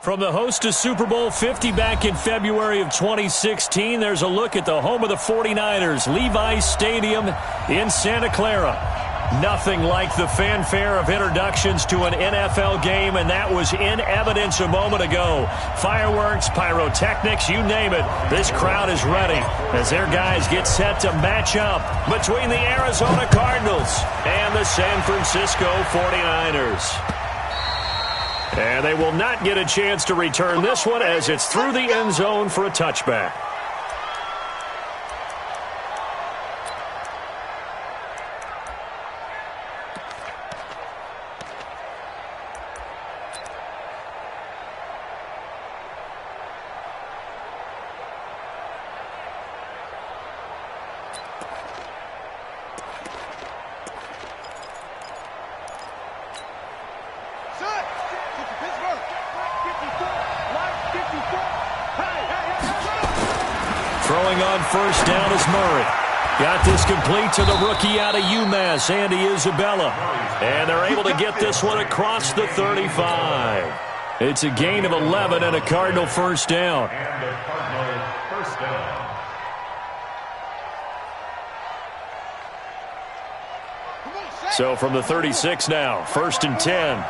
From the host to Super Bowl 50 back in February of 2016, there's a look at the home of the 49ers, Levi's Stadium in Santa Clara. Nothing like the fanfare of introductions to an NFL game, and that was in evidence a moment ago. Fireworks, pyrotechnics, you name it. This crowd is ready as their guys get set to match up between the Arizona Cardinals and the San Francisco 49ers. And they will not get a chance to return this one as it's through the end zone for a touchback. Throwing on first down is Murray. Got this complete to the rookie out of UMass, Andy Isabella. And they're able to get this one across the 35. It's a gain of 11 and a Cardinal first down. So from the 36 now, first and 10.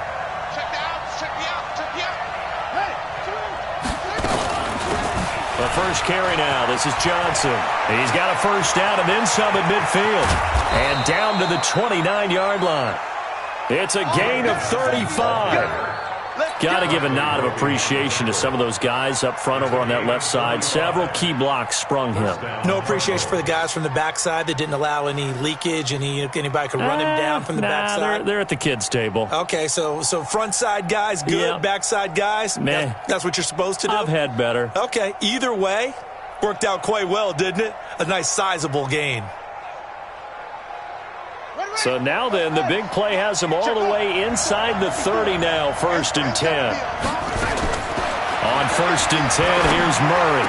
The first carry now. This is Johnson. He's got a first down and then some at midfield. And down to the 29-yard line. It's a gain of 35. Got to give a nod of appreciation to some of those guys up front over on that left side. Several key blocks sprung him. No appreciation for the guys from the backside that didn't allow any leakage. Anybody could run him down from the backside. They're at the kids' table. Okay, so front side guys good, yeah. Backside guys, meh. That's what you're supposed to do? I've had better. Okay, either way, worked out quite well, didn't it? A nice sizable gain. So now then, the big play has them all the way inside the 30 now, first and 10. On first and 10, here's Murray.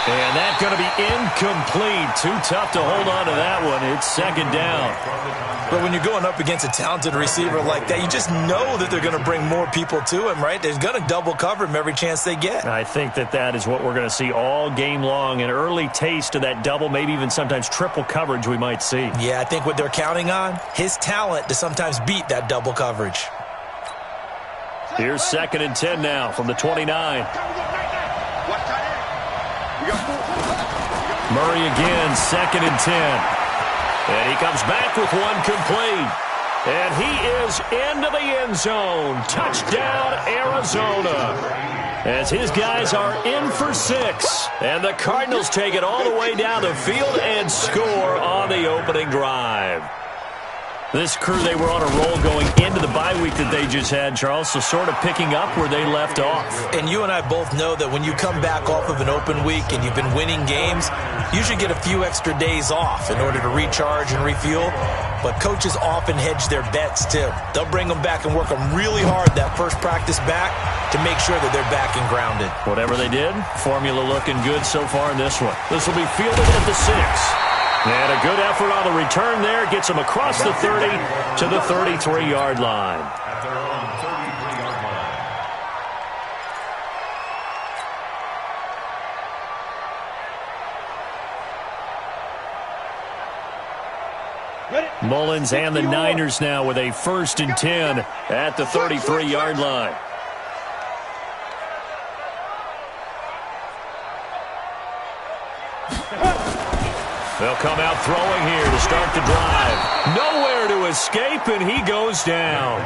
And that's going to be incomplete. Too tough to hold on to that one. It's second down. But when you're going up against a talented receiver like that, you just know that they're going to bring more people to him, right? They're going to double cover him every chance they get. I think that is what we're going to see all game long. An early taste of that double, maybe even sometimes triple coverage we might see. Yeah, I think what they're counting on, his talent to sometimes beat that double coverage. Here's second and 10 now from the 29. Murray again, second and 10. And he comes back with one complete. And he is into the end zone. Touchdown, Arizona. As his guys are in for 6. And the Cardinals take it all the way down the field and score on the opening drive. This crew, they were on a roll going into the bye week that they just had, Charles, so sort of picking up where they left off. And you and I both know that when you come back off of an open week and you've been winning games, you should get a few extra days off in order to recharge and refuel. But coaches often hedge their bets, too. They'll bring them back and work them really hard that first practice back to make sure that they're back and grounded. Whatever they did, formula looking good so far in this one. This will be fielded at the 6. And a good effort on the return there. Gets him across the 30 to the 33-yard line. Mullins and the Niners now with a first and 10 at the 33-yard line. They'll come out throwing here to start the drive. Nowhere to escape, and he goes down.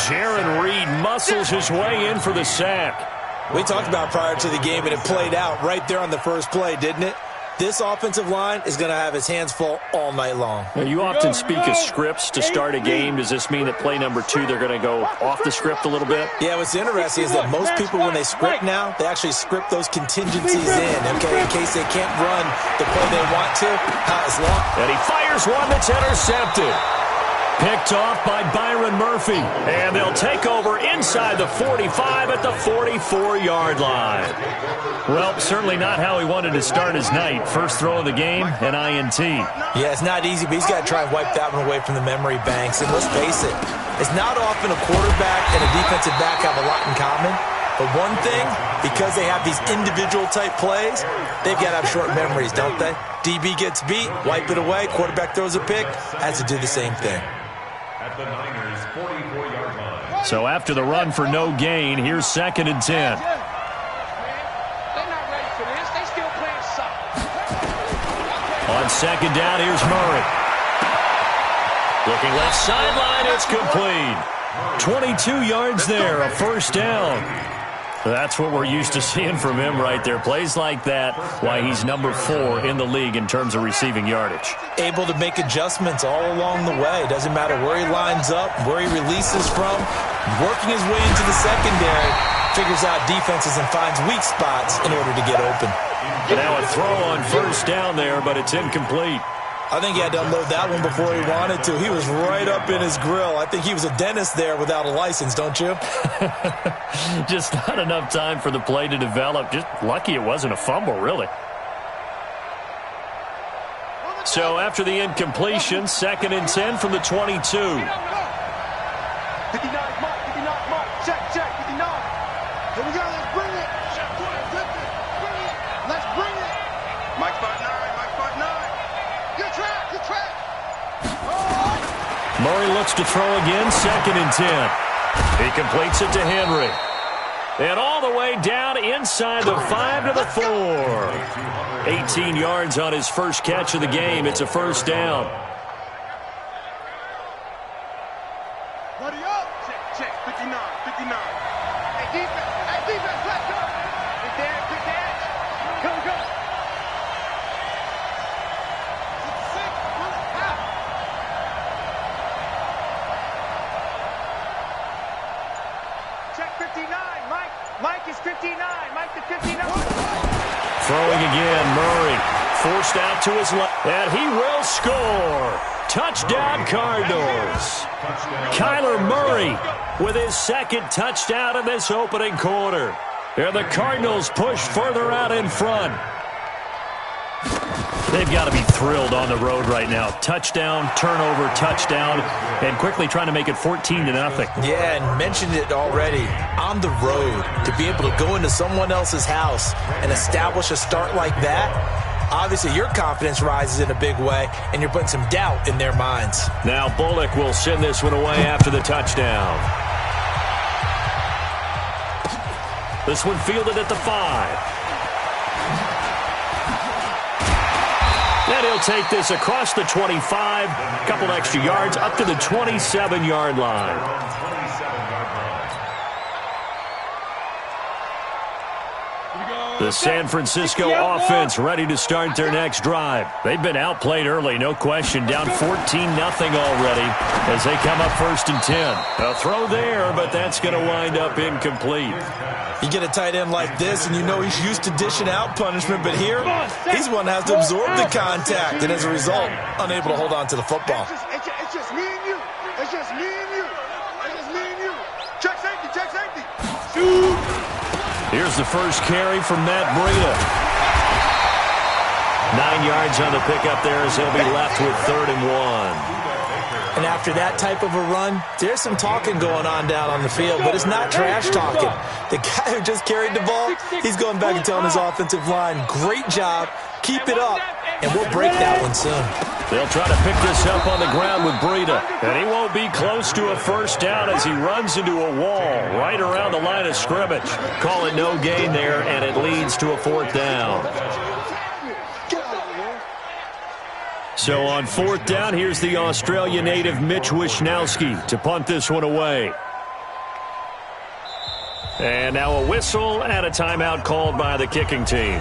Jaron Reed muscles his way in for the sack. We talked about prior to the game, and it played out right there on the first play, didn't it? This offensive line is going to have his hands full all night long. Now, you often speak of scripts to start a game. Does this mean that play number 2, they're going to go off the script a little bit? Yeah, what's interesting is that most people, when they script now, they actually script those contingencies in, okay, in case they can't run the play they want to. And he fires one that's intercepted. Picked off by Byron Murphy. And they'll take over inside the 45 at the 44-yard line. Well, certainly not how he wanted to start his night. First throw of the game, an INT. Yeah, it's not easy, but he's got to try and wipe that one away from the memory banks. And let's face it, it's not often a quarterback and a defensive back have a lot in common. But one thing, because they have these individual type plays, they've got to have short memories, don't they? DB gets beat, wipe it away, quarterback throws a pick, has to do the same thing. At the Niners' 44-yard line. So after the run for no gain, here's 2nd and 10. They're not ready for this. They still playing soccer. On 2nd down, here's Murray. Looking left sideline, it's complete. 22 yards there, a 1st down. That's what we're used to seeing from him right there. Plays like that, why he's number 4 in the league in terms of receiving yardage. Able to make adjustments all along the way. Doesn't matter where he lines up, where he releases from. Working his way into the secondary, figures out defenses and finds weak spots in order to get open. Now a throw on 1st down there, but it's incomplete. I think he had to unload that one before he wanted to. He was right up in his grill. I think he was a dentist there without a license, don't you? Just not enough time for the play to develop. Just lucky it wasn't a fumble, really. So after the incompletion, 2nd and 10 from the 22. 59, mark, 59, mark. Check, 59. Here we go, let's bring it. Let's bring it. Mike 59, Mike 59. Good track. Murray looks to throw again, 2nd and 10. He completes it to Henry. And all the way down inside the 5 to the 4. 18 yards on his first catch of the game. It's a 1st down. Buddy up. Check, 59. Hey, defense, let's go. Good dash. Go. Check 59, Mike is 59. Mike to 59. Throwing again, Murray. Forced out to his left. And he will score. Touchdown, Cardinals. Kyler Murray with his 2nd touchdown in this opening quarter. And the Cardinals push further out in front. They've got to be thrilled on the road right now. Touchdown, turnover, touchdown, and quickly trying to make it 14-0. Yeah, and mentioned it already. On the road, to be able to go into someone else's house and establish a start like that, obviously your confidence rises in a big way, and you're putting some doubt in their minds. Now Bullock will send this one away after the touchdown. This one fielded at the 5. And he'll take this across the 25, a couple extra yards, up to the 27-yard line. The San Francisco offense ready to start their next drive. They've been outplayed early, no question, down 14-0 already as they come up 1st and 10. A throw there, but that's going to wind up incomplete. You get a tight end like this, and you know he's used to dishing out punishment, but here, he's one that has to absorb the contact, and as a result, unable to hold on to the football. It's just me and you. It's just me and you. Check safety. Shoot. Here's the first carry from Matt Breida. 9 yards on the pickup there as he'll be left with 3rd and 1. And after that type of a run, there's some talking going on down on the field, but it's not trash talking. The guy who just carried the ball, he's going back and telling his offensive line, great job, keep it up, and we'll break that one soon. They'll try to pick this up on the ground with Breida, and he won't be close to a 1st down as he runs into a wall right around the line of scrimmage. Call it no gain there, and it leads to a 4th down. So on 4th down, here's the Australia native Mitch Wishnowsky to punt this one away. And now a whistle and a timeout called by the kicking team.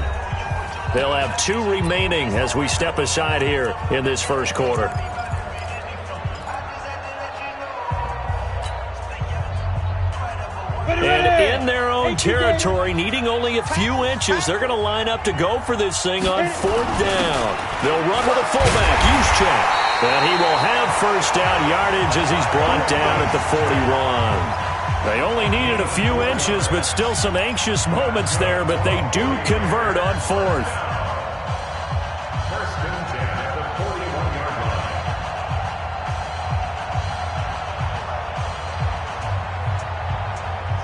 They'll have 2 remaining as we step aside here in this first quarter. And in their own territory, needing only a few inches, they're going to line up to go for this thing on 4th down. They'll run with a fullback, Juszczyk. And he will have 1st down yardage as he's brought down at the 41. They only needed a few inches, but still some anxious moments there, but they do convert on 4th. First and 10 at the 41-yard line.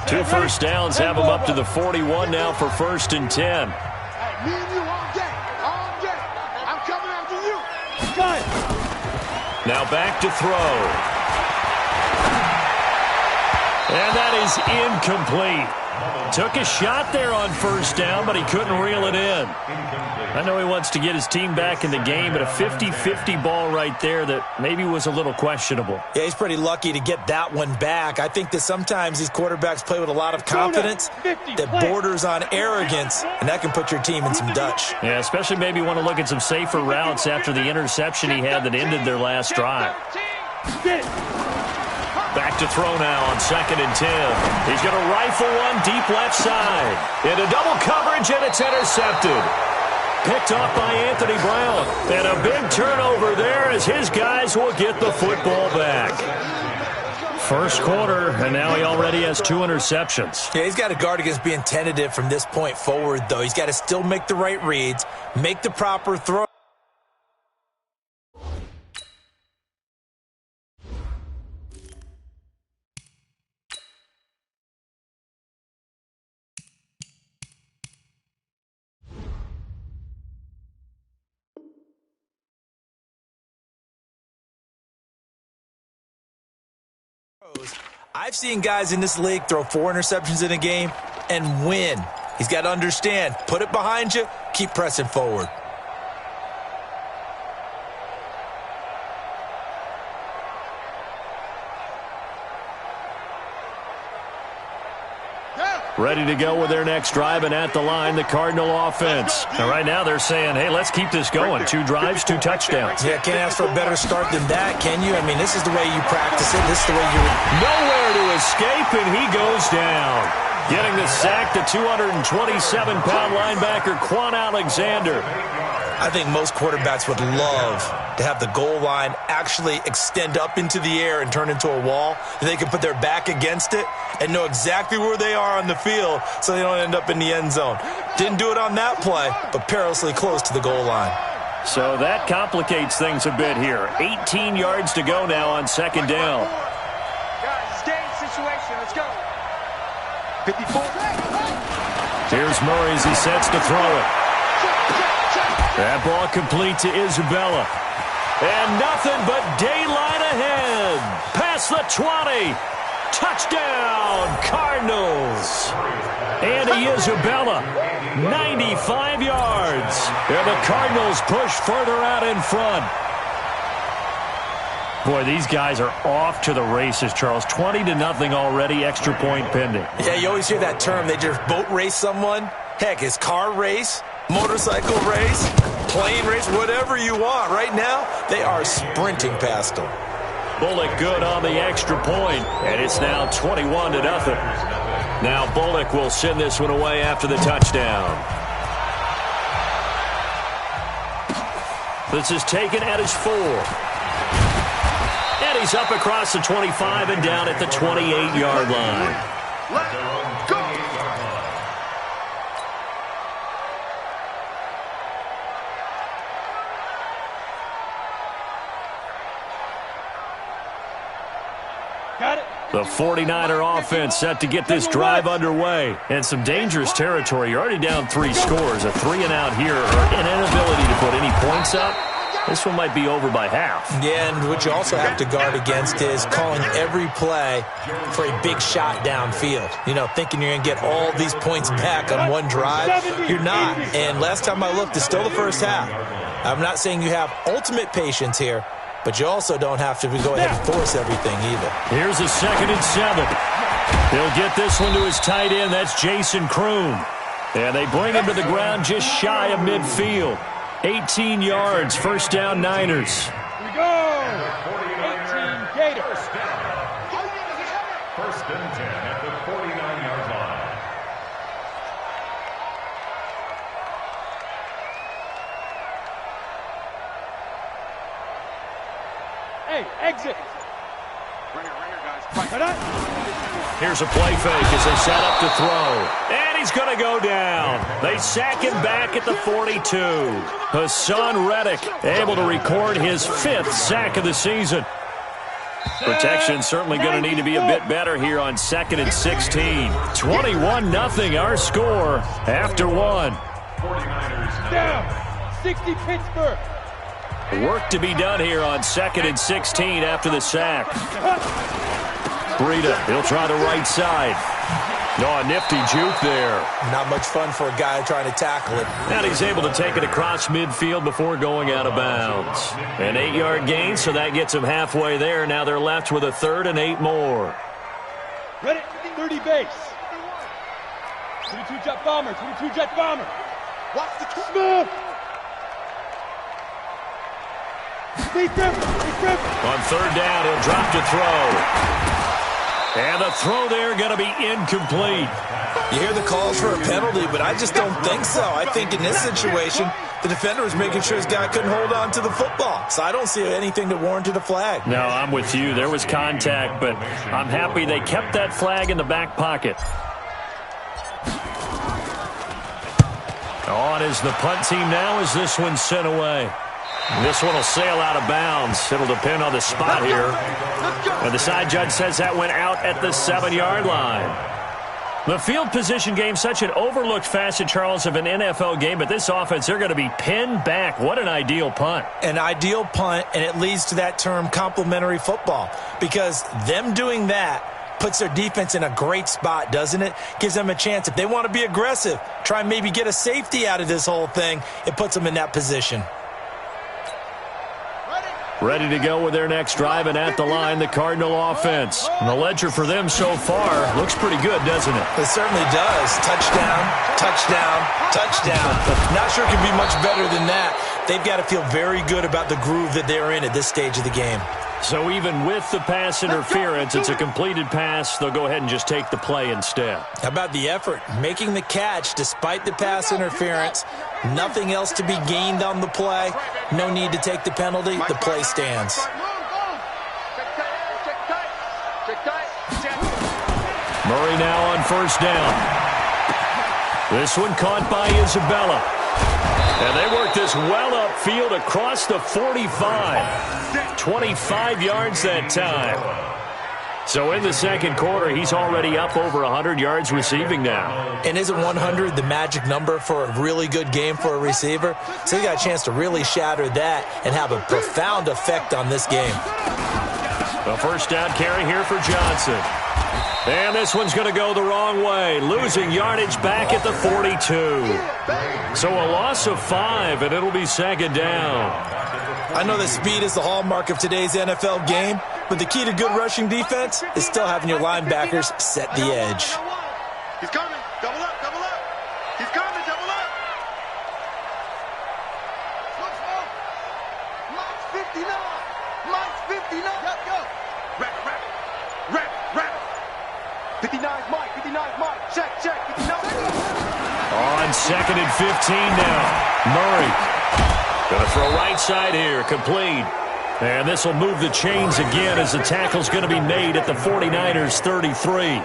2 first downs have him up to the 41 now for 1st and 10. Hey, me and you all day. All day. I'm coming after you. Cut. Now back to throw. And that is incomplete. Took a shot there on 1st down, but he couldn't reel it in. I know he wants to get his team back in the game, but a 50-50 ball right there that maybe was a little questionable. Yeah, he's pretty lucky to get that one back. I think that sometimes these quarterbacks play with a lot of confidence that borders on arrogance, and that can put your team in some Dutch. Yeah, especially maybe want to look at some safer routes after the interception he had that ended their last drive. Back to throw now on 2nd and 10. He's going to rifle one deep left side. Into double coverage, and it's intercepted. Picked off by Anthony Brown. And a big turnover there as his guys will get the football back. First quarter, and now he already has 2 interceptions. Yeah, he's got to guard against being tentative from this point forward, though. He's got to still make the right reads, make the proper throw. I've seen guys in this league throw 4 interceptions in a game and win. He's got to understand, put it behind you, keep pressing forward. Ready to go with their next drive, and at the line, the Cardinal offense. And right now they're saying, hey, let's keep this going. 2 drives, 2 touchdowns. Yeah, can't ask for a better start than that, can you? I mean, this is the way you practice it. This is the way you... Nowhere to escape, and he goes down. Getting the sack, the 227-pound linebacker, Quan Alexander. I think most quarterbacks would love to have the goal line actually extend up into the air and turn into a wall. They can put their back against it and know exactly where they are on the field so they don't end up in the end zone. Didn't do it on that play, but perilously close to the goal line. So that complicates things a bit here. 18 yards to go now on 2nd down. Guys, it's game situation. Let's go. 54. Here's Murray as he sets to throw it. That ball complete to Isabella. And nothing but daylight ahead. Past the 20. Touchdown, Cardinals. Andy Isabella, 95 yards. And the Cardinals push further out in front. Boy, these guys are off to the races, Charles. 20-0 already, extra point pending. Yeah, you always hear that term. They just boat race someone. Heck, it's car race, motorcycle race, plane race, whatever you want. Right now, they are sprinting past them. Bullock good on the extra point, and it's now 21-0. Now Bullock will send this one away after the touchdown. This is taken at his 4. And he's up across the 25 and down at the 28-yard line. Let's go. Got it. The 49er offense set to get this drive underway. And some dangerous territory. You're already down 3 scores. A 3-and-out here, or an inability to put any points up. This one might be over by half. Yeah, and what you also have to guard against is calling every play for a big shot downfield. You know, thinking you're going to get all these points back on one drive. You're not. And last time I looked, it's still the first half. I'm not saying you have ultimate patience here, but you also don't have to go ahead and force everything either. Here's a 2nd and 7. He'll get this one to his tight end. That's Jason Kroom. And they bring him to the ground just shy of midfield. 18 yards, first down, Niners. We go. 18 Gators. First and 10 at the 49-yard line. Hey, exit. Ringer, guys. Here's a play fake as they set up to throw. And he's going to go down. They sack him back at the 42. Hassan Reddick able to record his 5th sack of the season. Protection certainly going to need to be a bit better here on 2nd and 16. 21-0 our score after one. 49ers Down. 60 Pittsburgh. Work to be done here on 2nd and 16 after the sack. Breida, he'll try the right side. Oh, a nifty juke there. Not much fun for a guy trying to tackle it. And he's able to take it across midfield before going out of bounds. An 8-yard gain, so that gets him halfway there. Now they're left with a 3rd and 8 more. Ready, 30 base. 22 jet bomber, 22 jet bomber. Watch the kick. Smith. Lead grip. On 3rd down, he'll drop to throw. And the throw there going to be incomplete. You hear the calls for a penalty, but I just don't think so. I think in this situation, the defender was making sure his guy couldn't hold on to the football. So I don't see anything that warranted a flag. No, I'm with you. There was contact, but I'm happy they kept that flag in the back pocket. On is the punt team now as this one's sent away. This one will sail out of bounds. It'll depend on the spot here. And the side judge says that went out at the 7-yard line. The field position game, such an overlooked facet, Charles, of an NFL game, but this offense, they're going to be pinned back. What an ideal punt. An ideal punt, and it leads to that term complementary football, because them doing that puts their defense in a great spot, doesn't it? Gives them a chance. If they want to be aggressive, try and maybe get a safety out of this whole thing, it puts them in that position. Ready to go with their next drive, and at the line, the Cardinal offense. And the ledger for them so far looks pretty good, doesn't it? It certainly does. Touchdown, touchdown, touchdown. Not sure it can be much better than that. They've got to feel very good about the groove that they're in at this stage of the game. So even with the pass interference, it's a completed pass. They'll go ahead and just take the play instead. How about the effort? Making the catch despite the pass interference. Nothing else to be gained on the play. No need to take the penalty. The play stands. Murray now on 1st down. This one caught by Isabella. And they work this well upfield across the 45. 25 yards that time. So in the second quarter, he's already up over 100 yards receiving now. And isn't 100 the magic number for a really good game for a receiver? So he got a chance to really shatter that and have a profound effect on this game. The 1st down carry here for Johnson. And this one's going to go the wrong way, losing yardage back at the 42. So a loss of 5, and it'll be 2nd down. I know that speed is the hallmark of today's NFL game, but the key to good rushing defense is still having your linebackers set the edge. He's coming. Double up, double up. He's coming, double up. Look, Mike's 59. Mike's 59. Let's go. Rap. 59's Mike. 59's Mike. Check. 59. On 2nd and 15 now. Murray. Going to throw right side here. Complete. And this will move the chains again as the tackle's going to be made at the 49ers 33.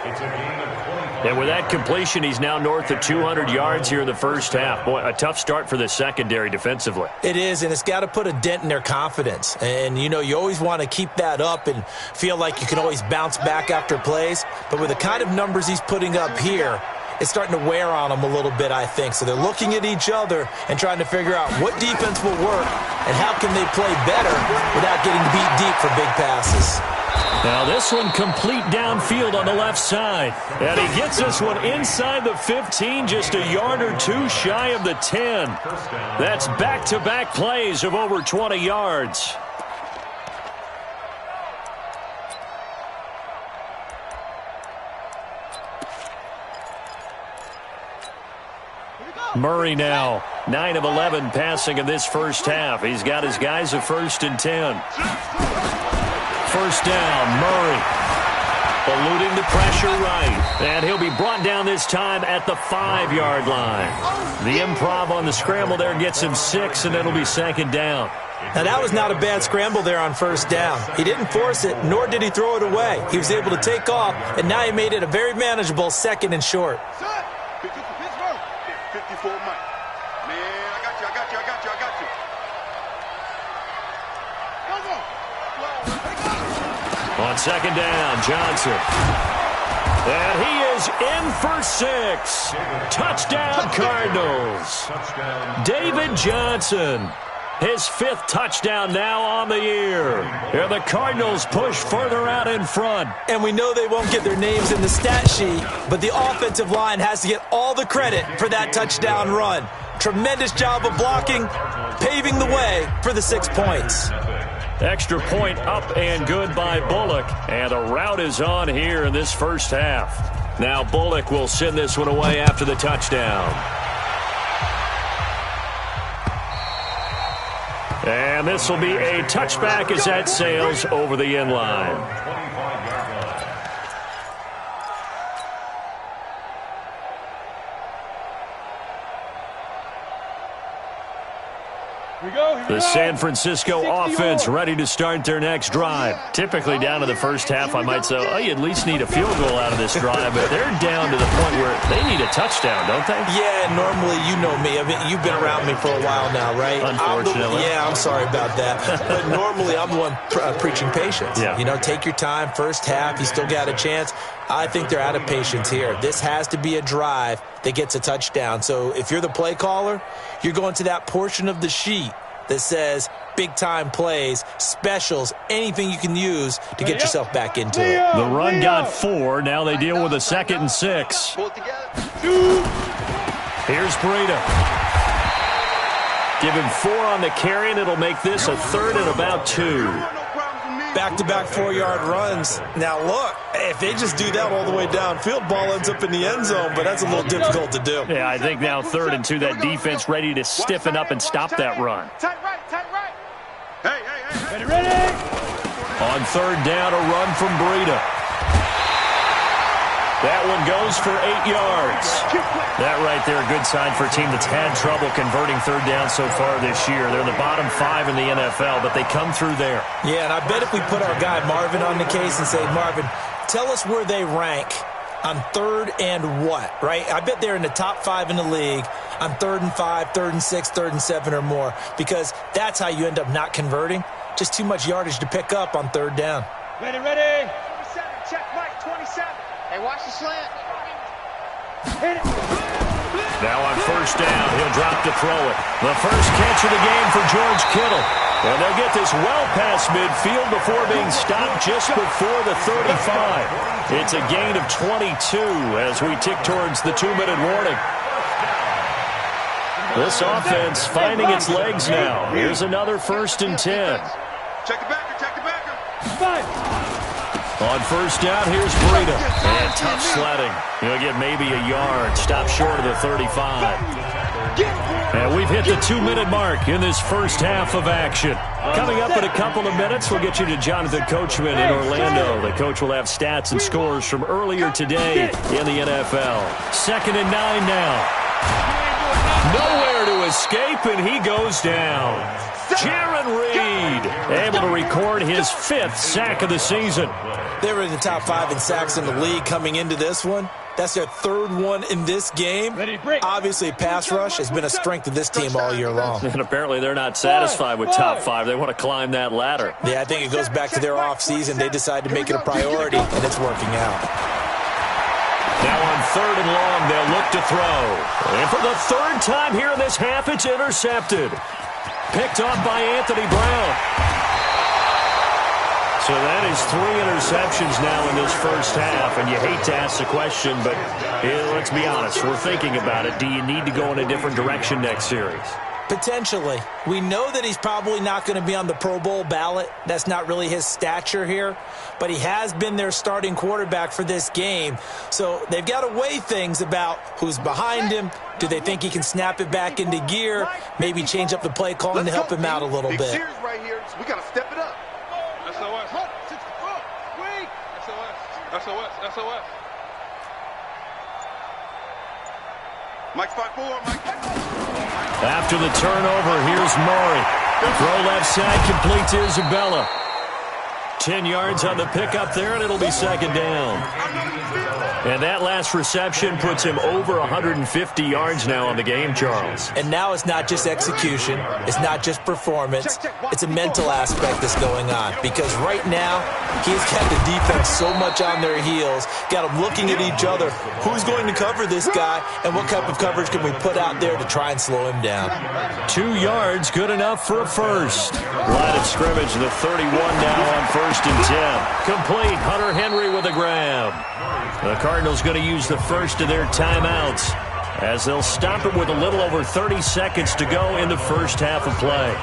And with that completion, he's now north of 200 yards here in the first half. Boy, a tough start for the secondary defensively. It is, and it's got to put a dent in their confidence. And, you know, you always want to keep that up and feel like you can always bounce back after plays. But with the kind of numbers he's putting up here, it's starting to wear on them a little bit, I think. So they're looking at each other and trying to figure out what defense will work and how can they play better without getting beat deep for big passes. Now this one complete downfield on the left side. And he gets this one inside the 15, just a yard or two shy of the 10. That's back-to-back plays of over 20 yards. Murray now, 9 of 11 passing in this first half. He's got his guys at 1st and 10. 1st down, Murray. Eluding the pressure right. And he'll be brought down this time at the 5-yard line. The improv on the scramble there gets him 6, and it'll be 2nd down. Now, that was not a bad scramble there on 1st down. He didn't force it, nor did he throw it away. He was able to take off, and now he made it a very manageable 2nd and short. 54 Mike. Man, I got you. On second down, Johnson. And he is in for 6. Touchdown, Cardinals. David Johnson. His 5th touchdown now on the year. And the Cardinals push further out in front. And we know they won't get their names in the stat sheet, but the offensive line has to get all the credit for that touchdown run. Tremendous job of blocking, paving the way for the 6 points. Extra point up and good by Bullock. And the route is on here in this first half. Now Bullock will send this one away after the touchdown. And this will be a touchback as that sails over the end line. The San Francisco offense ready to start their next drive. Typically down to the first half, I might say, oh, you at least need a field goal out of this drive, but they're down to the point where they need a touchdown, don't they? Yeah, normally, you know me. I mean, you've been around me for a while now, right? Unfortunately. I'm sorry about that. But normally, I'm the one preaching patience. Yeah. You know, take your time. First half, you still got a chance. I think they're out of patience here. This has to be a drive that gets a touchdown. So if you're the play caller, you're going to that portion of the sheet that says big-time plays, specials, anything you can use to get yourself back into it. The run got 4. Now they deal with a 2nd and 6. Here's Breida. Give him 4 on the carry, and it'll make this a 3rd and about 2. Back-to-back 4-yard runs. Now, look, if they just do that all the way downfield, ball ends up in the end zone, but that's a little difficult to do. Yeah, I think now 3rd and 2, that defense ready to stiffen up and stop that run. Tight right, tight right. Hey. Ready. On 3rd down, a run from Breida. That one goes for 8 yards. That right there, a good sign for a team that's had trouble converting 3rd down so far this year. They're in the bottom 5 in the NFL, but they come through there. Yeah, and I bet if we put our guy Marvin on the case and say, Marvin, tell us where they rank on 3rd and what, right? I bet they're in the top 5 in the league on 3rd and 5, 3rd and 6, 3rd and 7 or more, because that's how you end up not converting. Just too much yardage to pick up on 3rd down. Ready. 27, check right, 27. Hey, watch the slant. Hit it. Now on 1st down, he'll drop to throw it. The first catch of the game for George Kittle. And they'll get this well past midfield before being stopped just before the 35. It's a gain of 22 as we tick towards the 2-minute warning. This offense finding its legs now. Here's another 1st and 10. Check the backer. 5. On 1st down, here's Breida. And tough sledding. He'll get maybe a yard. Stop short of the 35. And we've hit the 2-minute mark in this first half of action. Coming up in a couple of minutes, we'll get you to Jonathan Coachman in Orlando. The coach will have stats and scores from earlier today in the NFL. 2nd and 9 now. Nowhere to escape, and he goes down. Jaron Reed able to record his 5th sack of the season. They were in the top 5 in sacks in the league coming into this one. That's their 3rd one in this game. Obviously, pass rush has been a strength of this team all year long. And apparently they're not satisfied with top 5. They want to climb that ladder. Yeah, I think it goes back to their offseason. They decided to make it a priority, and it's working out. Now on 3rd and long, they'll look to throw. And for the 3rd time here in this half, it's intercepted. Picked off by Anthony Brown. So that is 3 interceptions now in this first half. And you hate to ask the question, but let's be honest. We're thinking about it. Do you need to go in a different direction next series? Potentially. We know that he's probably not going to be on the Pro Bowl ballot. That's not really his stature here. But he has been their starting quarterback for this game. So they've got to weigh things about who's behind him. Do they think he can snap it back into gear? Maybe change up the play calling to help him out a little bit. Series right here, so we got to step it up. SOS. Wait. SOS. Mike 5-4, Mike. After the turnover, here's Murray. Throw left side, complete to Isabella. 10 yards on the pickup there, and it'll be 2nd down. And that last reception puts him over 150 yards now on the game, Charles. And now it's not just execution. It's not just performance. It's a mental aspect that's going on. Because right now, he's got the defense so much on their heels, got them looking at each other. Who's going to cover this guy, and what type of coverage can we put out there to try and slow him down? 2 yards, good enough for a first. Line of scrimmage, the 31 now on 1st and 10. Complete, Hunter Henry with a grab. The Cardinals going to use the first of their timeouts as they'll stop it with a little over 30 seconds to go in the first half of play.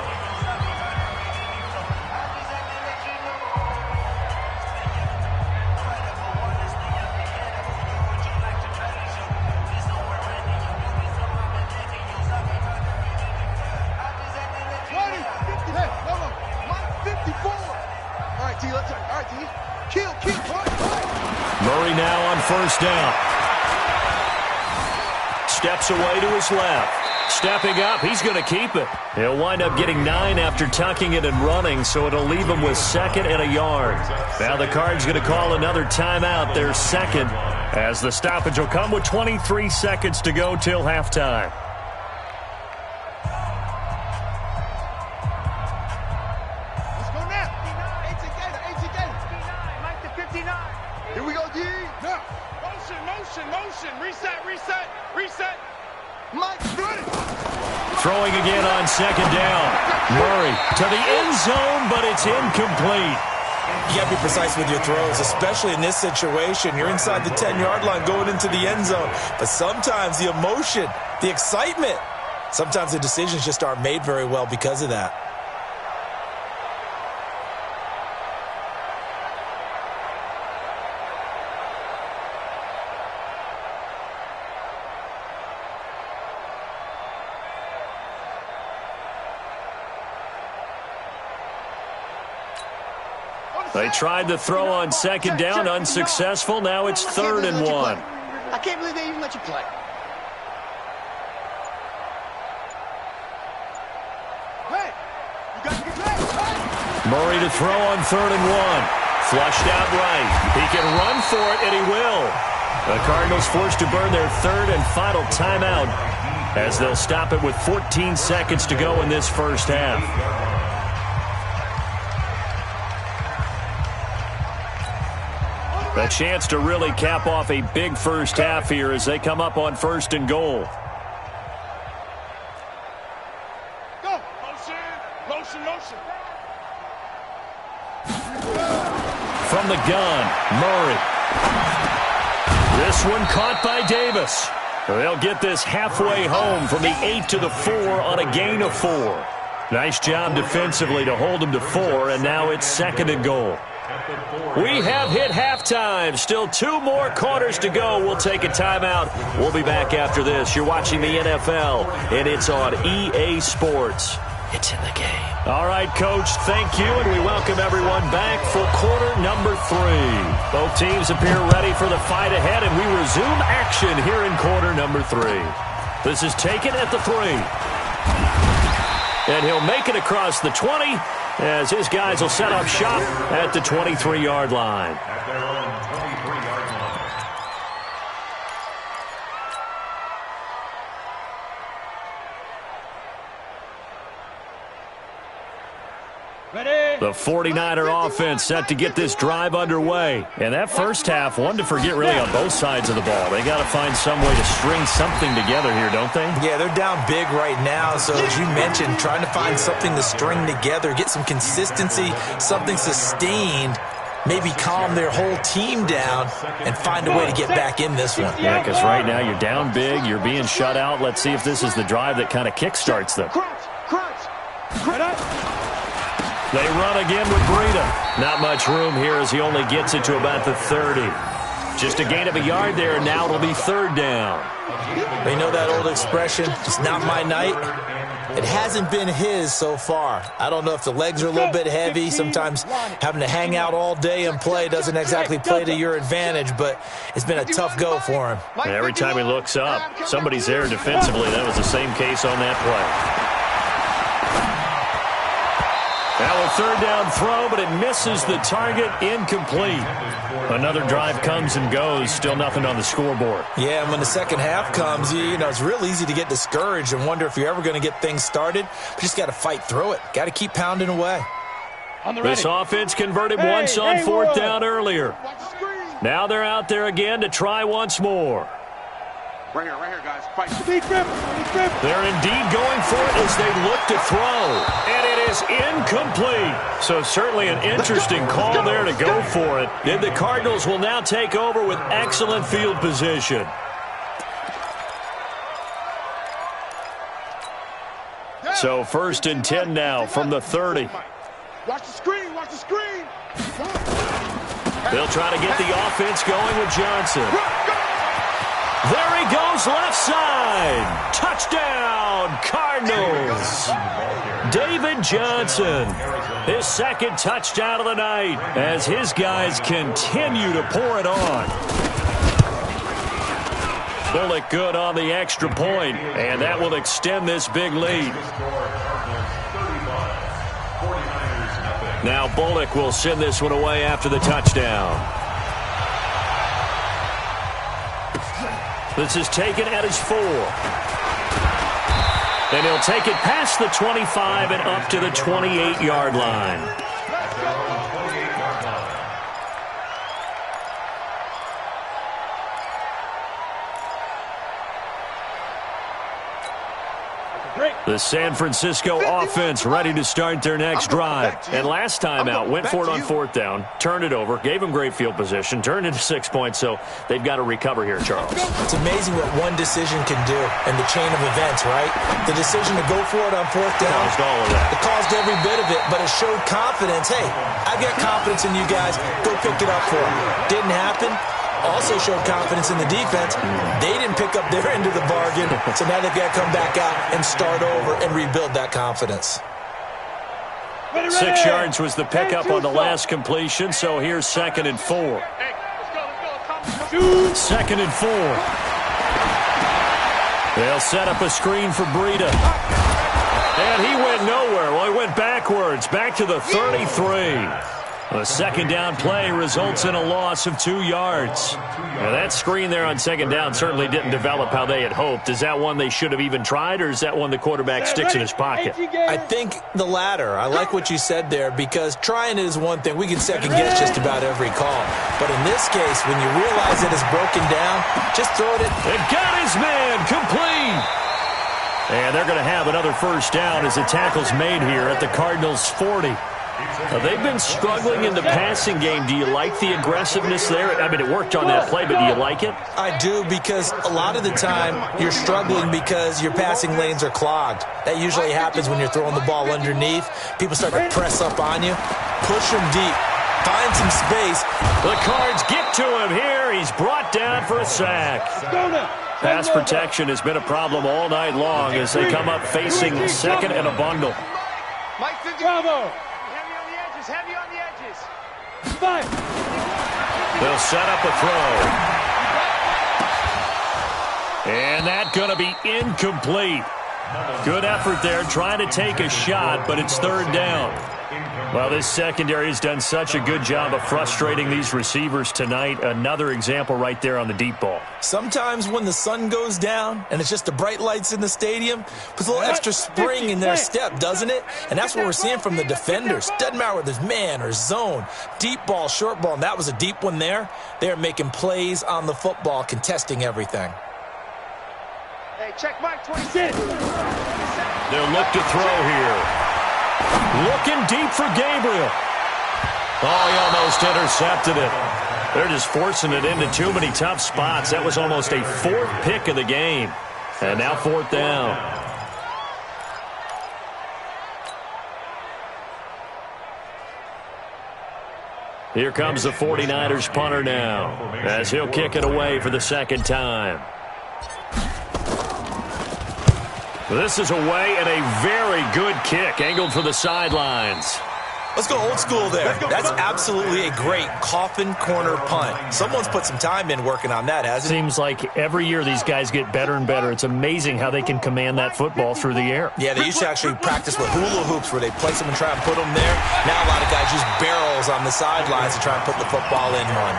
Murray now on 1st down. Steps away to his left. Stepping up, he's going to keep it. He'll wind up getting 9 after tucking it and running, so it'll leave him with 2nd and a yard. Now the Cards going to call another timeout, their 2nd, as the stoppage will come with 23 seconds to go till halftime. Throwing again on 2nd down. Murray to the end zone, but it's incomplete. You got to be precise with your throws, especially in this situation. You're inside the 10-yard line going into the end zone. But sometimes the emotion, the excitement, sometimes the decisions just aren't made very well because of that. They tried the throw on 2nd down, unsuccessful. Now it's 3rd and 1. I can't believe they even let you play. Hey, you got to get back. Murray to throw on 3rd and 1. Flushed out right. He can run for it, and he will. The Cardinals forced to burn their 3rd and final timeout as they'll stop it with 14 seconds to go in this first half. A chance to really cap off a big first half here as they come up on 1st and goal. Go. Motion, motion, motion. From the gun, Murray. This one caught by Davis. They'll get this halfway home from the 8 to the 4 on a gain of 4. Nice job defensively to hold them to 4, and now it's 2nd and goal. We have hit halftime. Still 2 more quarters to go. We'll take a timeout. We'll be back after this. You're watching the NFL, and it's on EA Sports. It's in the game. All right, Coach, thank you, and we welcome everyone back for quarter number 3. Both teams appear ready for the fight ahead, and we resume action here in quarter number 3. This is taken at the 3. And he'll make it across the 20 as his guys will set up shop at the 23-yard line. At their own 23-yard line. Ready? The 49er offense set to get this drive underway. And that first half, one to forget really on both sides of the ball. They got to find some way to string something together here, don't they? Yeah, they're down big right now. So as you mentioned, trying to find something to string together, get some consistency, something sustained, maybe calm their whole team down and find a way to get back in this one. Yeah, because right now you're down big, you're being shut out. Let's see if this is the drive that kind of kickstarts them. They run again with Breida. Not much room here as he only gets it to about the 30. Just a gain of a yard there, and now it'll be 3rd down. They know that old expression, it's not my night. It hasn't been his so far. I don't know if the legs are a little bit heavy. Sometimes having to hang out all day and play doesn't exactly play to your advantage, but it's been a tough go for him. And every time he looks up, somebody's there defensively. That was the same case on that play. Now a third down throw, but it misses the target, incomplete. Another drive comes and goes, still nothing on the scoreboard. Yeah, and when the second half comes, you know, it's real easy to get discouraged and wonder if you're ever going to get things started. But you just got to fight through it. Got to keep pounding away. This offense converted once on fourth down earlier. Now they're out there again to try once more. Right here, guys. Fight. They're indeed going for it as they look to throw. And it is incomplete. So certainly an interesting call there to go for it. And the Cardinals will now take over with excellent field position. So 1st and 10 now from the 30. Watch the screen. Watch the screen. They'll try to get the offense going with Johnson. There he goes, left side. Touchdown, Cardinals. David Johnson, his second touchdown of the night as his guys continue to pour it on. Bullock good on the extra point, and that will extend this big lead. Now Bullock will send this one away after the touchdown. This is taken at his 4. And he'll take it past the 25 and up to the 28-yard line. The San Francisco offense ready to start their next drive. And last time out, went for it on fourth down, turned it over, gave them great field position, turned into 6 points, so they've got to recover here, Charles. It's amazing what one decision can do in the chain of events, right? The decision to go for it on fourth down. Caused all of that. It caused every bit of it, but it showed confidence. Hey, I've got confidence in you guys. Go pick it up for them. Didn't happen. Also showed confidence in the defense. They didn't pick up their end of the bargain, so now they've got to come back out and start over and rebuild that confidence. 6 yards was the pickup on the last completion, so here's 2nd and 4. 2nd and 4. They'll set up a screen for Breida. And he went nowhere. Well, he went backwards, back to the 33. A second down play results in a loss of 2 yards. Now that screen there on second down certainly didn't develop how they had hoped. Is that one they should have even tried, or is that one the quarterback sticks in his pocket? I think the latter. I like what you said there, because trying it is one thing. We can second guess just about every call. But in this case, when you realize it is broken down, just throw it in. They got his man complete. And they're going to have another first down as the tackle's made here at the Cardinals' 40. They've been struggling in the passing game. Do you like the aggressiveness there? I mean, it worked on that play, but do you like it? I do, because a lot of the time you're struggling because your passing lanes are clogged. That usually happens when you're throwing the ball underneath. People start to press up on you. Push them deep. Find some space. The Cards get to him here. He's brought down for a sack. Pass protection has been a problem all night long as they come up facing second and a bundle. Bravo. Heavy on the edges. They'll set up a throw. And that's going to be incomplete. Good effort there, trying to take a shot, but it's third down. Well, this secondary has done such a good job of frustrating these receivers tonight. Another example right there on the deep ball. Sometimes when the sun goes down and it's just the bright lights in the stadium, puts a little extra spring in their step, doesn't it? And that's what we're seeing from the defenders. Doesn't matter whether there's man or zone, deep ball, short ball, and that was a deep one there. They're making plays on the football, contesting everything. Hey, check Mike 26. They'll look to throw here. Looking deep for Gabriel. Oh, he almost intercepted it. They're just forcing it into too many tough spots. That was almost a fourth pick of the game. And now fourth down. Here comes the 49ers punter now as he'll kick it away for the second time. This is away and a very good kick, angled for the sidelines. Let's go old school there. That's absolutely a great coffin corner punt. Someone's put some time in working on that, hasn't it? Seems like every year these guys get better and better. It's amazing how they can command that football through the air. Yeah, they used to actually practice with hula hoops where they place them and try and put them there. Now a lot of guys use barrels on the sidelines to try and put the football in one.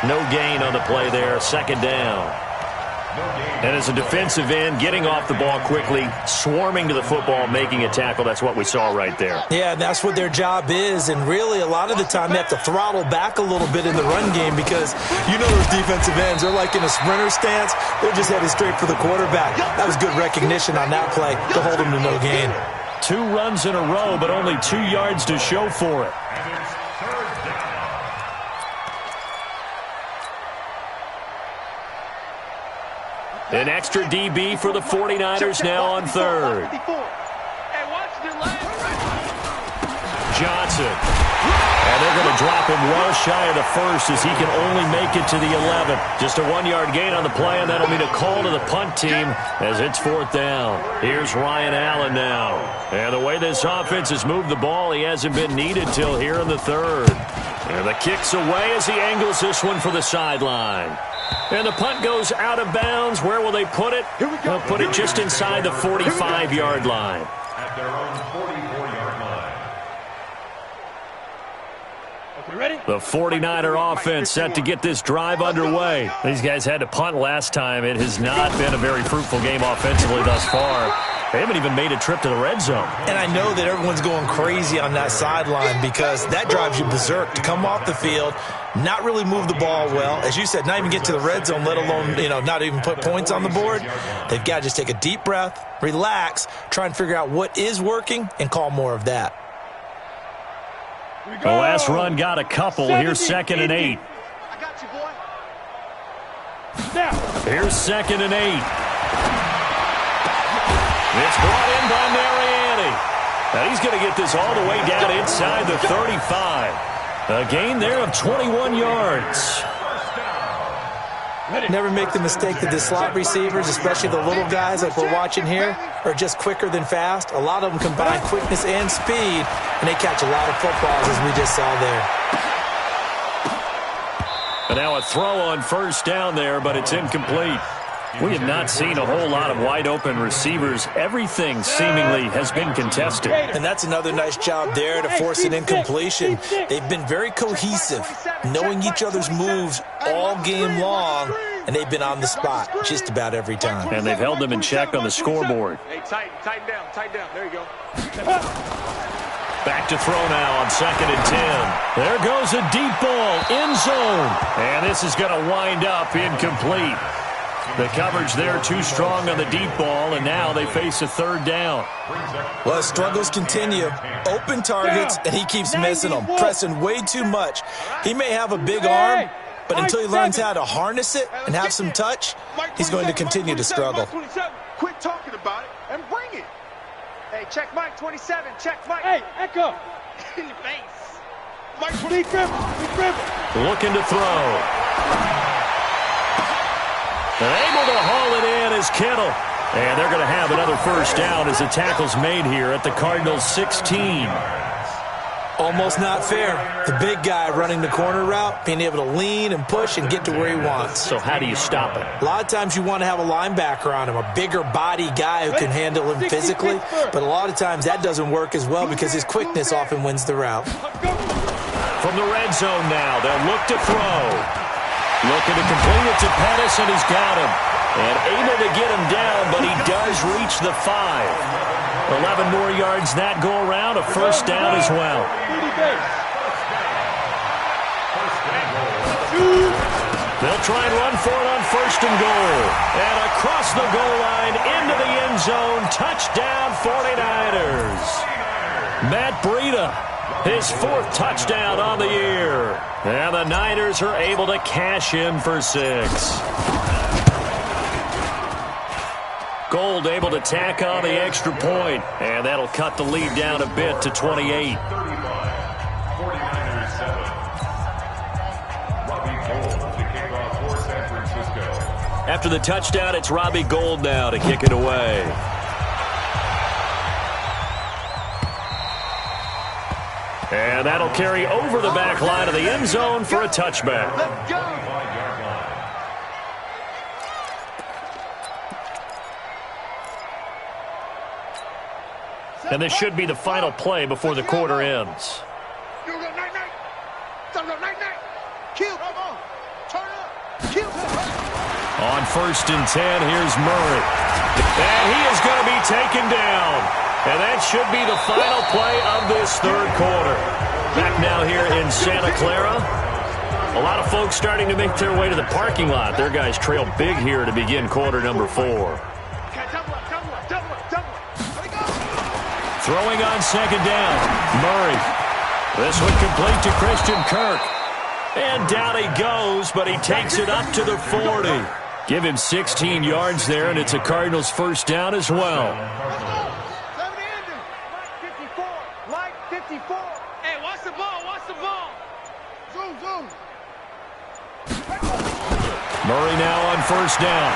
No gain on the play there. Second down. And as a defensive end, getting off the ball quickly, swarming to the football, making a tackle, that's what we saw right there. Yeah, and that's what their job is, and really a lot of the time they have to throttle back a little bit in the run game because you know those defensive ends, they're like in a sprinter stance. They're just headed straight for the quarterback. That was good recognition on that play to hold them to no gain. 2 runs in a row, but only 2 yards to show for it. An extra DB for the 49ers now on third. Johnson. And they're going to drop him well shy of the first as he can only make it to the 11. Just a 1-yard gain on the play, and that'll mean a call to the punt team as it's 4th down. Here's Ryan Allen now. And the way this offense has moved the ball, he hasn't been needed till here in the 3rd. And the kick's away as he angles this one for the sideline. And the punt goes out of bounds. Where will they put it? They'll put it just inside the 45-yard line. At their own 44-yard line. Ready? The 49er offense set to get this drive underway. These guys had to punt last time. It has not been a very fruitful game offensively thus far. They haven't even made a trip to the red zone. And I know that everyone's going crazy on that sideline because that drives you berserk to come off the field, not really move the ball well. As you said, not even get to the red zone, let alone, not even put points on the board. They've got to just take a deep breath, relax, try and figure out what is working, and call more of that. The last run got a couple. Here's 2nd and 8. I got you, boy. Now. Here's 2nd and 8. It's brought in by Mariani. Now he's going to get this all the way down inside the 35. A gain there of 21 yards. Never make the mistake that the slot receivers, especially the little guys like we're watching here, are just quicker than fast. A lot of them combine quickness and speed, and they catch a lot of footballs, as we just saw there. And now a throw on 1st down there, but it's incomplete. We have not seen a whole lot of wide-open receivers. Everything seemingly has been contested. And that's another nice job there to force an incompletion. They've been very cohesive, knowing each other's moves all game long, and they've been on the spot just about every time. And they've held them in check on the scoreboard. Hey, tighten down. There you go. Back to throw now on 2nd and 10. There goes a deep ball, end zone. And this is going to wind up incomplete. The coverage there too strong on the deep ball, and now they face a 3rd down. Well, the struggles continue. Open targets, and he keeps missing them, pressing way too much. He may have a big arm, but until he learns how to harness it and have some touch, he's going to continue to struggle. Quit talking about it and bring it. Hey, check Mike 27. Check Mike. Hey, Echo. In your face. Mike 27. Looking to throw. And able to haul it in is Kittle. And they're going to have another 1st down as the tackle's made here at the Cardinals' 16. Almost not fair. The big guy running the corner route, being able to lean and push and get to where he wants. So how do you stop it? A lot of times you want to have a linebacker on him, a bigger body guy who can handle him physically. But a lot of times that doesn't work as well because his quickness often wins the route. From the red zone now, they'll look to throw. Looking to complete it to Pettis, and he's got him. And able to get him down, but he does reach the 5. 11 more yards that go around, a 1st down as well. They'll try and run for it on 1st and goal. And across the goal line, into the end zone, touchdown 49ers. Matt Breida, his 4th touchdown on the year. And the Niners are able to cash in for 6. Gold able to tack on the extra point, and that'll cut the lead down a bit to 28. 35, 49ers 7. Robbie Gould to kick off for San Francisco. After the touchdown, it's Robbie Gould now to kick it away. And that'll carry over the back line of the end zone for a touchback. Let's go. And this should be the final play before the quarter ends. On 1st and 10, here's Murray. And he is going to be taken down. And that should be the final play of this third quarter. Back now here in Santa Clara. A lot of folks starting to make their way to the parking lot. Their guys trail big here to begin quarter number 4. Throwing on 2nd down. Murray. This one complete to Christian Kirk. And down he goes, but he takes it up to the 40. Give him 16 yards there, and it's a Cardinals first down as well. Like 54. Hey, watch the ball, watch the ball. Zoom. Murray now on 1st down.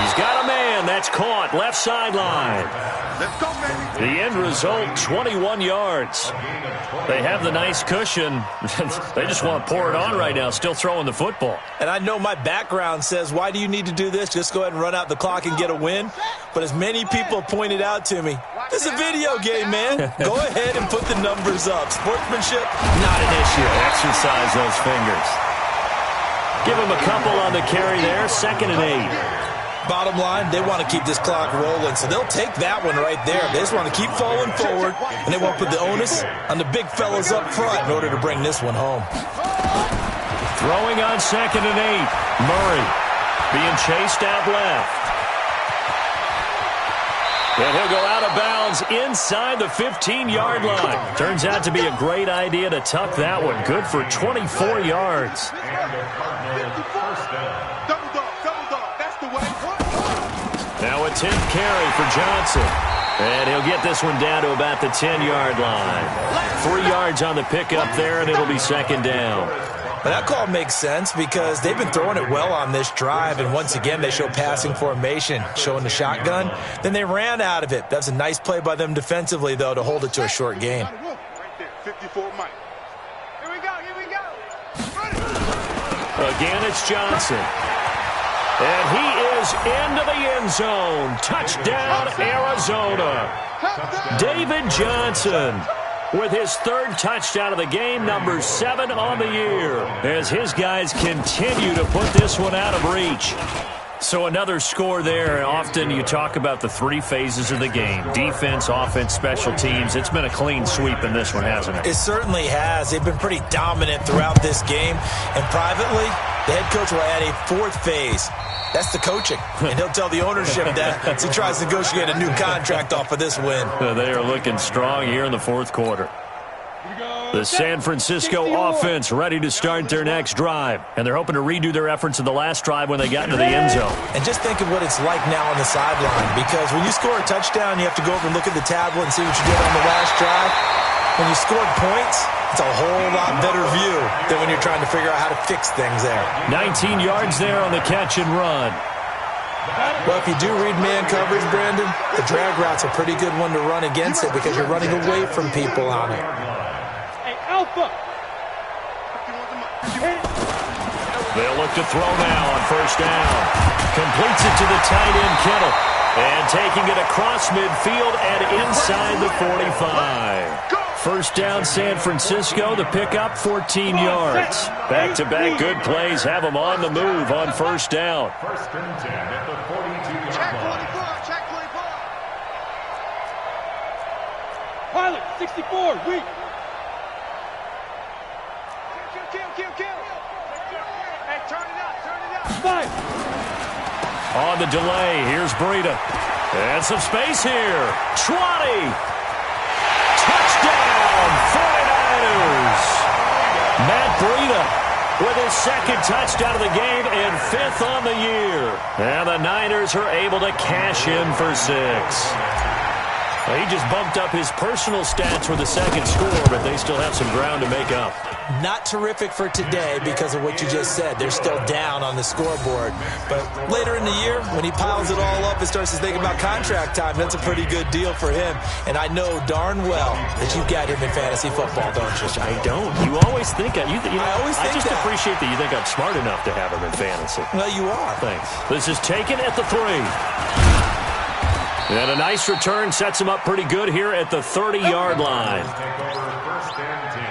He's got a man. That's caught. Left sideline. Let's go, baby. The end result, 21 yards. They have the nice cushion. They just want to pour it on right now, still throwing the football. And I know my background says, why do you need to do this? Just go ahead and run out the clock and get a win. But as many people pointed out to me, this is a video game, man. Go ahead and put the numbers up. Sportsmanship, not an issue. Exercise those fingers. Give him a couple on the carry there. 2nd and 8. Bottom line, they want to keep this clock rolling, so they'll take that one right there. They just want to keep falling forward, and they won't put the onus on the big fellas up front in order to bring this one home. Throwing on 2nd and 8. Murray being chased out left. And he'll go out of bounds inside the 15-yard line. Turns out to be a great idea to tuck that one. Good for 24 yards. Now a 10th carry for Johnson. And he'll get this one down to about the 10-yard line. 3 yards on the pickup there, and it'll be 2nd down. But that call makes sense because they've been throwing it well on this drive, and once again they show passing formation, showing the shotgun. Then they ran out of it. That's a nice play by them defensively, though, to hold it to a short game. Right there, 54 Mike. Here we go. Again, it's Johnson. And he is into the end zone. Touchdown, Arizona. David Johnson with his 3rd touchdown of the game, number 7 on the year, as his guys continue to put this one out of reach. So another score there. Often you talk about the 3 phases of the game: defense, offense, special teams. It's been a clean sweep in this one, hasn't it? It certainly has. They've been pretty dominant throughout this game. And privately, the head coach will add a 4th phase. That's the coaching. And he'll tell the ownership that as he tries to negotiate a new contract off of this win. They are looking strong here in the 4th quarter. The San Francisco offense ready to start their next drive. And they're hoping to redo their efforts in the last drive when they got into the end zone. And just think of what it's like now on the sideline. Because when you score a touchdown, you have to go over and look at the tablet and see what you did on the last drive. When you scored points, it's a whole lot better view than when you're trying to figure out how to fix things there. 19 yards there on the catch and run. Well, if you do read man coverage, Brandon, the drag route's a pretty good one to run against it because you're running away from people on it. Hey, Alpha. They'll look to throw now on 1st down. Completes it to the tight end, Kittle. And taking it across midfield and inside the 45. 1st down, San Francisco. The pickup, 14 yards. Back-to-back good plays have them on the move on 1st down. 1st and 10 at the 42-yard Check line. 44, check 44. Pilot, 64, weak. Kill. Hey, turn it up. 5. On the delay, here's Breida. And some space here. 20. Touchdown, 49ers. Matt Breida with his 2nd touchdown of the game and 5th on the year. And the Niners are able to cash in for 6. He just bumped up his personal stats with the 2nd score, but they still have some ground to make up. Not terrific for today because of what you just said. They're still down on the scoreboard. But later in the year, when he piles it all up and starts to think about contract time, that's a pretty good deal for him. And I know darn well that you've got him in fantasy football, don't you? I don't. You always think I just appreciate that you think I'm smart enough to have him in fantasy. Well, you are. Thanks. This is taken at the 3. And a nice return sets him up pretty good here at the 30-yard line. Take over first and 10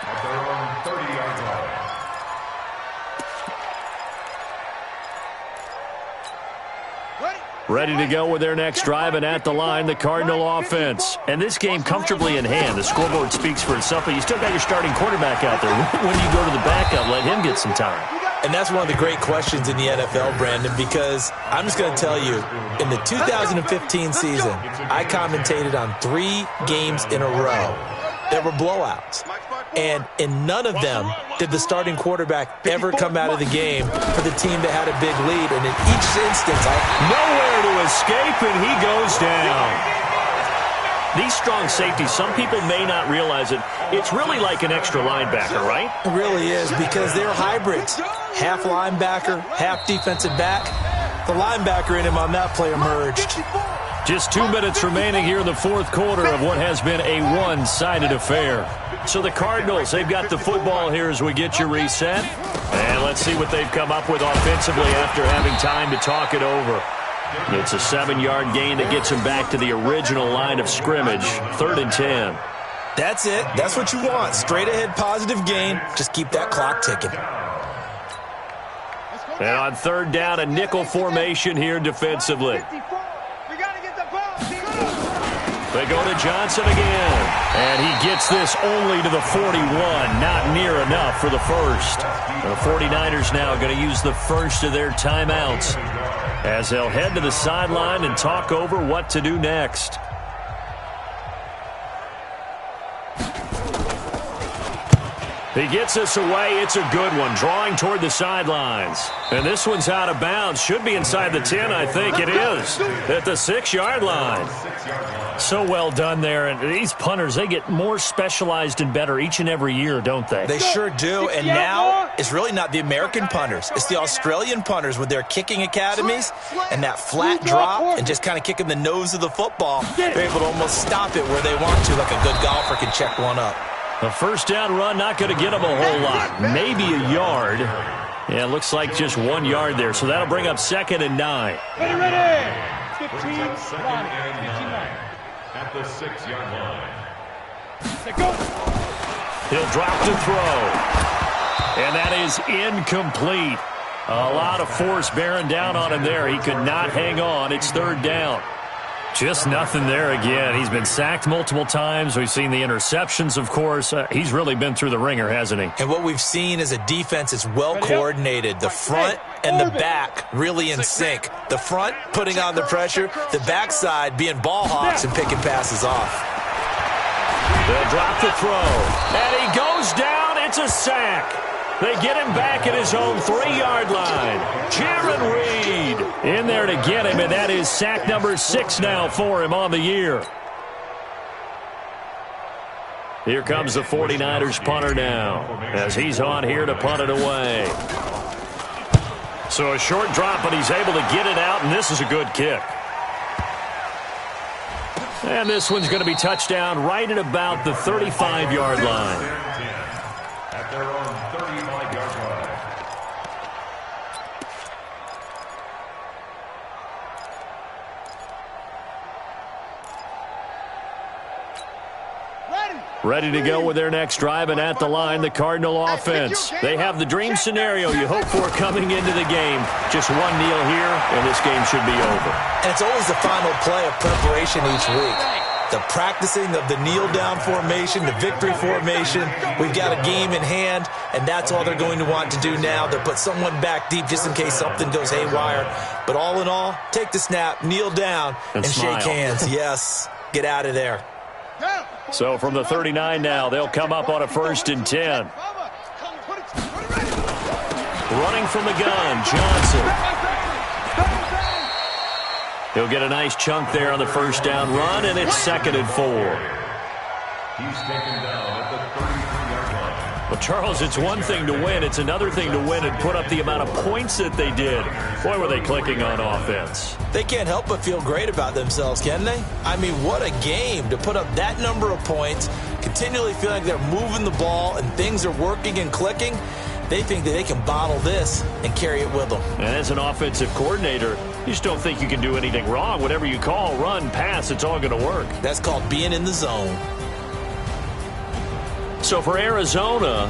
at their own 30-yard line. Ready to go with their next drive, and at the line, the Cardinal offense. And this game comfortably in hand. The scoreboard speaks for itself, but you still got your starting quarterback out there. When do you go to the backup? Let him get some time. And that's one of the great questions in the NFL, Brandon, because I'm just going to tell you, in the 2015 season, I commentated on 3 games in a row that were blowouts. And in none of them did the starting quarterback ever come out of the game for the team that had a big lead. And in each instance, nowhere to escape, and he goes down. These strong safeties, some people may not realize it. It's really like an extra linebacker, right? It really is, because they're hybrids. Half linebacker, half defensive back. The linebacker in him on that play emerged. Just 2 minutes remaining here in the 4th quarter of what has been a one-sided affair. So the Cardinals, they've got the football here as we get you reset. And let's see what they've come up with offensively after having time to talk it over. It's a 7-yard gain that gets him back to the original line of scrimmage, 3rd and 10. That's it. That's what you want. Straight ahead positive gain. Just keep that clock ticking. And on 3rd down, a nickel formation here defensively. They go to Johnson again. And he gets this only to the 41. Not near enough for the first. The 49ers now going to use the first of their timeouts as they'll head to the sideline and talk over what to do next. He gets this away. It's a good one. Drawing toward the sidelines. And this one's out of bounds. Should be inside the 10, I think it is. At the 6-yard line. So well done there. And these punters, they get more specialized and better each and every year, don't they? They sure do. And now it's really not the American punters. It's the Australian punters with their kicking academies and that flat drop and just kind of kicking the nose of the football. They're able to almost stop it where they want to, like a good golfer can check one up. A first down run, not going to get him a whole lot. Maybe a yard. Yeah, it looks like just 1 yard there. So that'll bring up 2nd and 9. Ready. 15, 2nd and 9 at the 6-yard line. Go. He'll drop to throw. And that is incomplete. A lot of force bearing down on him there. He could not hang on. It's 3rd down. Just nothing there again. He's been sacked multiple times. We've seen the interceptions, of course. He's really been through the ringer, hasn't he? And what we've seen is a defense that's well coordinated. The front and the back really in sync. The front putting on the pressure, the backside being ball hawks and picking passes off. They'll drop the throw. And he goes down. It's a sack. They get him back at his own 3-yard line. Jaron Reed in there to get him, and that is sack number 6 now for him on the year. Here comes the 49ers punter now as he's on here to punt it away. So a short drop, but he's able to get it out, and this is a good kick. And this one's going to be touchdown right at about the 35-yard line. At their own 35-yard line. Ready to go with their next drive, and at the line, the Cardinal offense. They have the dream scenario you hope for coming into the game. Just one kneel here, and this game should be over. And it's always the final play of preparation each week. The practicing of the kneel-down formation, the victory formation. We've got a game in hand, and that's all they're going to want to do now. They'll put someone back deep just in case something goes haywire. But all in all, take the snap, kneel down, and shake hands. Yes, get out of there. So from the 39 now, they'll come up on a 1st and 10. Running from the gun, Johnson. He'll get a nice chunk there on the first down run, and it's 2nd and 4. He's taken down at the 33-yard line. Well, Charles, it's one thing to win. It's another thing to win and put up the amount of points that they did. Boy, were they clicking on offense. They can't help but feel great about themselves, can they? I mean, what a game to put up that number of points, continually feeling like they're moving the ball and things are working and clicking. They think that they can bottle this and carry it with them. And as an offensive coordinator, you just don't think you can do anything wrong. Whatever you call, run, pass, it's all going to work. That's called being in the zone. So for Arizona,